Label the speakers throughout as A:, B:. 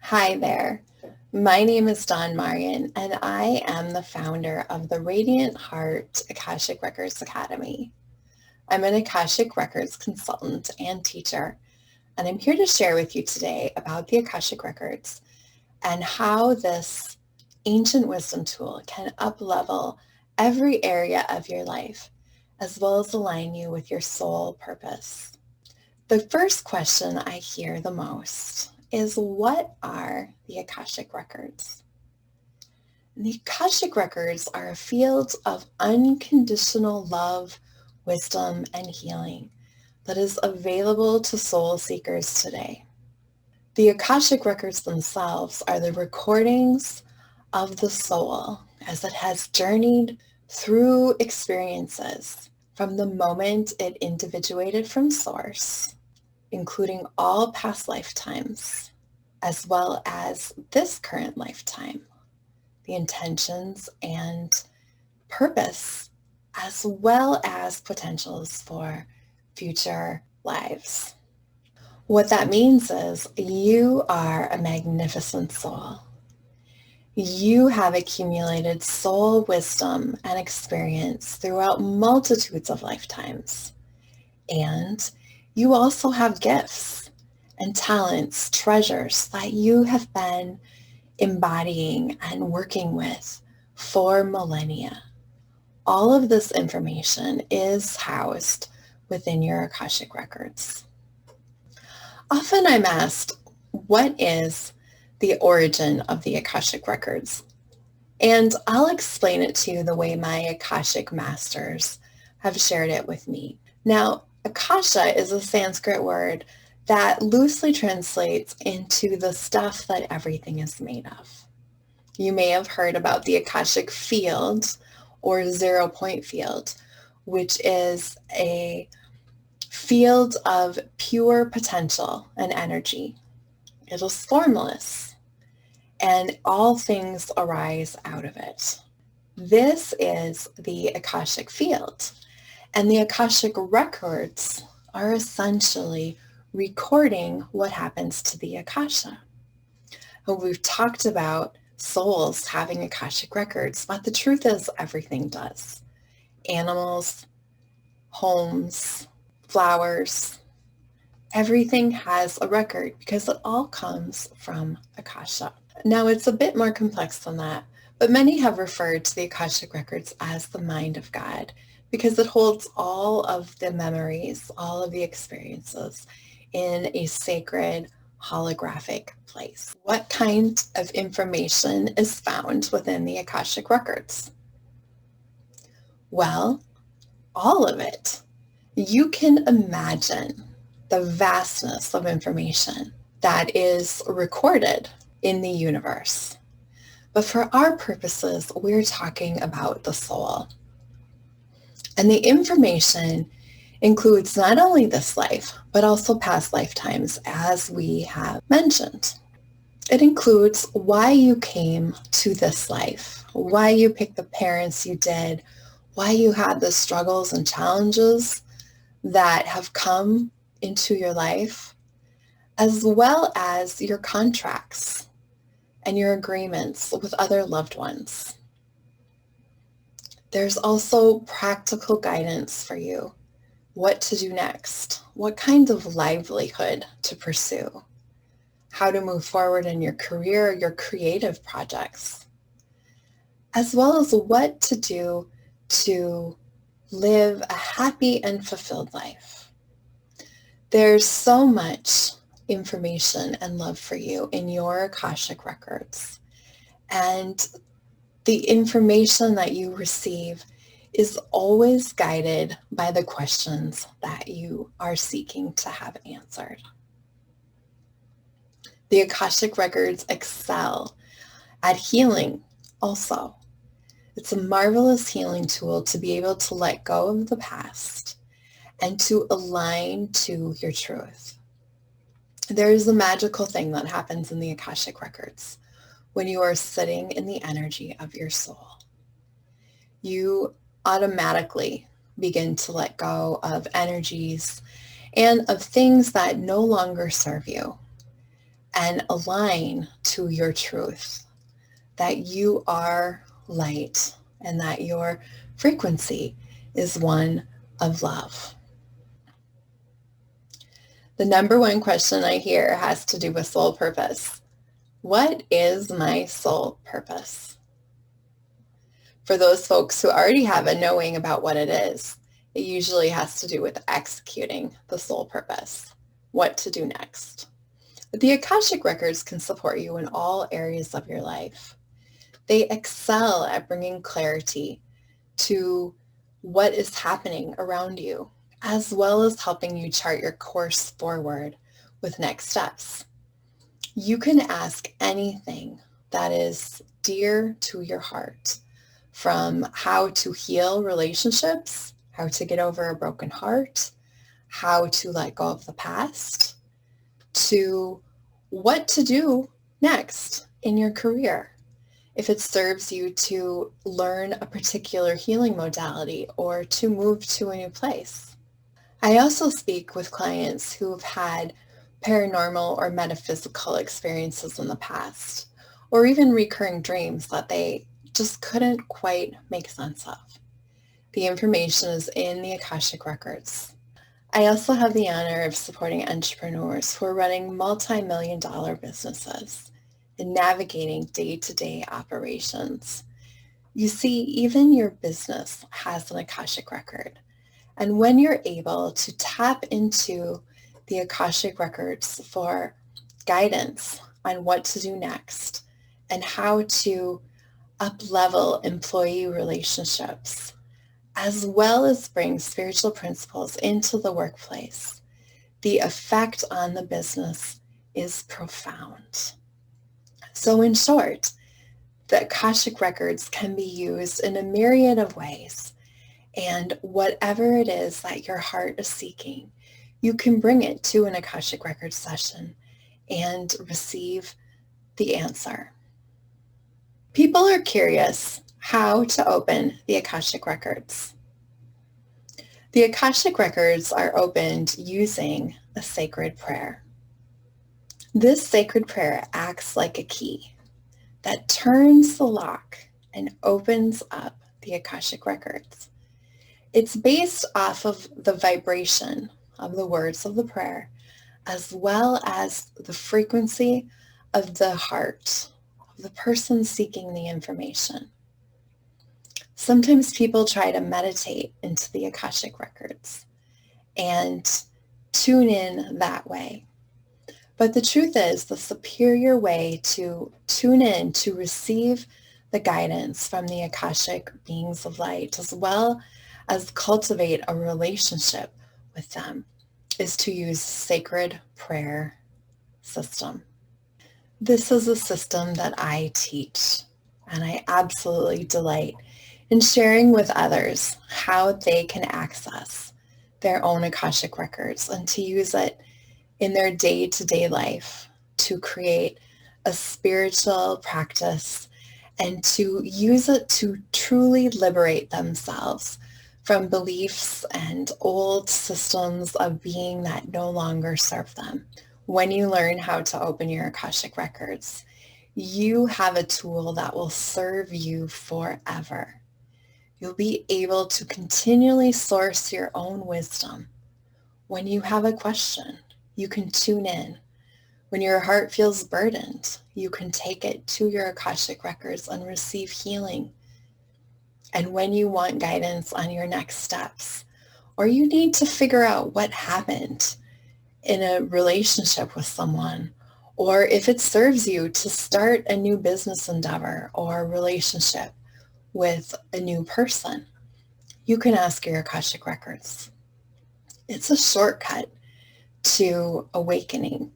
A: Hi there. My name is Marian, and I am the founder of the Radiant Heart Akashic Records Academy. I'm an Akashic Records consultant and teacher, and I'm here to share with you today about the Akashic Records and how this ancient wisdom tool can up-level every area of your life, as well as align you with your soul purpose. The first question I hear the most is, what are the Akashic Records? The Akashic Records are a field of unconditional love, wisdom, and healing that is available to soul seekers today. The Akashic Records themselves are the recordings of the soul as it has journeyed through experiences from the moment it individuated from Source, including all past lifetimes, as well as this current lifetime, the intentions and purpose, as well as potentials for future lives. What that means is you are a magnificent soul. You have accumulated soul wisdom and experience throughout multitudes of lifetimes. And you also have gifts and talents, treasures that you have been embodying and working with for millennia. All of this information is housed within your Akashic Records. Often I'm asked, what is the origin of the Akashic Records? And I'll explain it to you the way my Akashic masters have shared it with me. Now, Akasha is a Sanskrit word that loosely translates into the stuff that everything is made of. You may have heard about the Akashic field or 0 point field, which is a field of pure potential and energy. It is formless, and all things arise out of it. This is the Akashic field. And the Akashic Records are essentially recording what happens to the Akasha. And we've talked about souls having Akashic Records, but the truth is everything does. Animals, homes, flowers, everything has a record because it all comes from Akasha. Now, it's a bit more complex than that, but many have referred to the Akashic Records as the mind of God, because it holds all of the memories, all of the experiences in a sacred holographic place. What kind of information is found within the Akashic Records? Well, all of it. You can imagine the vastness of information that is recorded in the universe. But for our purposes, we're talking about the soul. And the information includes not only this life, but also past lifetimes, as we have mentioned. It includes why you came to this life, why you picked the parents you did, why you had the struggles and challenges that have come into your life, as well as your contracts and your agreements with other loved ones. There's also practical guidance for you, what to do next, what kind of livelihood to pursue, how to move forward in your career, your creative projects, as well as what to do to live a happy and fulfilled life. There's so much information and love for you in your Akashic Records. And the information that you receive is always guided by the questions that you are seeking to have answered. The Akashic Records excel at healing also. It's a marvelous healing tool to be able to let go of the past and to align to your truth. There is a magical thing that happens in the Akashic Records when you are sitting in the energy of your soul. You automatically begin to let go of energies and of things that no longer serve you. and align to your truth, that you are light and that your frequency is one of love. The number one question I hear has to do with soul purpose. What is my soul purpose? For those folks who already have a knowing about what it is, it usually has to do with executing the soul purpose, what to do next. But the Akashic Records can support you in all areas of your life. They excel at bringing clarity to what is happening around you, as well as helping you chart your course forward with next steps. You can ask anything that is dear to your heart, from how to heal relationships, how to get over a broken heart, how to let go of the past, to what to do next in your career. If it serves you to learn a particular healing modality or to move to a new place. I also speak with clients who have had paranormal or metaphysical experiences in the past, or even recurring dreams that they just couldn't quite make sense of. The information is in the Akashic Records. I also have the honor of supporting entrepreneurs who are running multi-million-dollar businesses and navigating day-to-day operations. You see, even your business has an Akashic Record. And when you're able to tap into the Akashic Records for guidance on what to do next and how to up-level employee relationships, as well as bring spiritual principles into the workplace, the effect on the business is profound. So in short, the Akashic Records can be used in a myriad of ways. And whatever it is that your heart is seeking, you can bring it to an Akashic Records session and receive the answer. People are curious how to open the Akashic Records. The Akashic Records are opened using a sacred prayer. This sacred prayer acts like a key that turns the lock and opens up the Akashic Records. It's based off of the vibration of the words of the prayer, as well as the frequency of the heart of the person seeking the information. Sometimes people try to meditate into the Akashic Records and tune in that way. But the truth is, the superior way to tune in to receive the guidance from the Akashic beings of light, as well as cultivate a relationship with them, is to use sacred prayer system. This is a system that I teach, and I absolutely delight in sharing with others how they can access their own Akashic Records and to use it in their day-to-day life to create a spiritual practice and to use it to truly liberate themselves from beliefs and old systems of being that no longer serve them. When you learn how to open your Akashic Records, you have a tool that will serve you forever. You'll be able to continually source your own wisdom. When you have a question, you can tune in. When your heart feels burdened, you can take it to your Akashic Records and receive healing. And when you want guidance on your next steps, or you need to figure out what happened in a relationship with someone, or if it serves you to start a new business endeavor or relationship with a new person, you can ask your Akashic Records. It's a shortcut to awakening,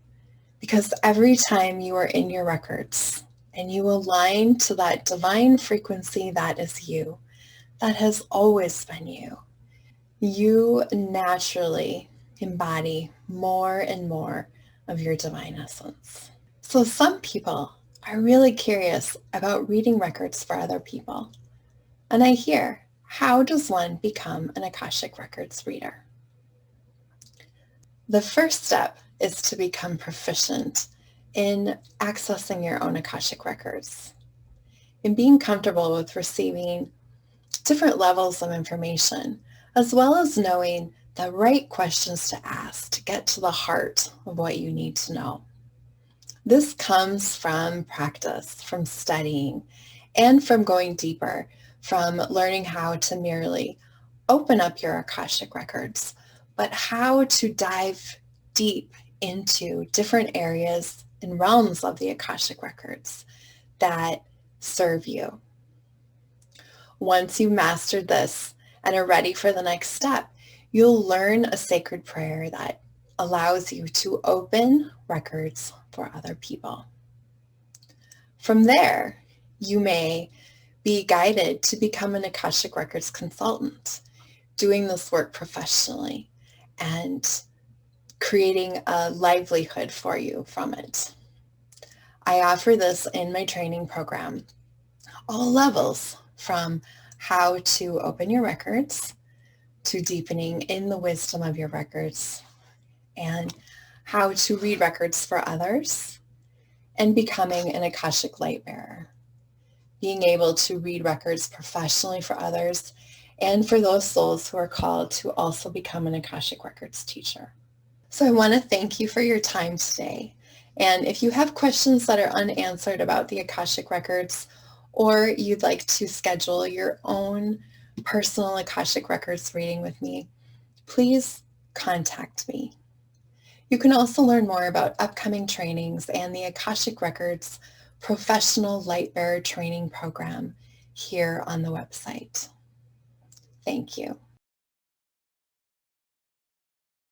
A: because every time you are in your records and you align to that divine frequency that is you, that has always been you, you naturally embody more and more of your divine essence. So some people are really curious about reading records for other people. And I hear, how does one become an Akashic Records reader? The first step is to become proficient in accessing your own Akashic records, in being comfortable with receiving different levels of information, as well as knowing the right questions to ask to get to the heart of what you need to know. This comes from practice, from studying, and from going deeper, from learning how to merely open up your Akashic records, but how to dive deep into different areas and realms of the Akashic records that serve you. Once you've mastered this and are ready for the next step, you'll learn a sacred prayer that allows you to open records for other people. From there, you may be guided to become an Akashic Records consultant, doing this work professionally and creating a livelihood for you from it. I offer this in my training program, all levels, from how to open your records to deepening in the wisdom of your records and how to read records for others and becoming an Akashic light bearer, being able to read records professionally for others and for those souls who are called to also become an Akashic Records teacher. So I want to thank you for your time today. And if you have questions that are unanswered about the Akashic Records, or you'd like to schedule your own personal Akashic Records reading with me, please contact me. You can also learn more about upcoming trainings and the Akashic Records Professional Lightbearer Training Program here on the website. Thank you.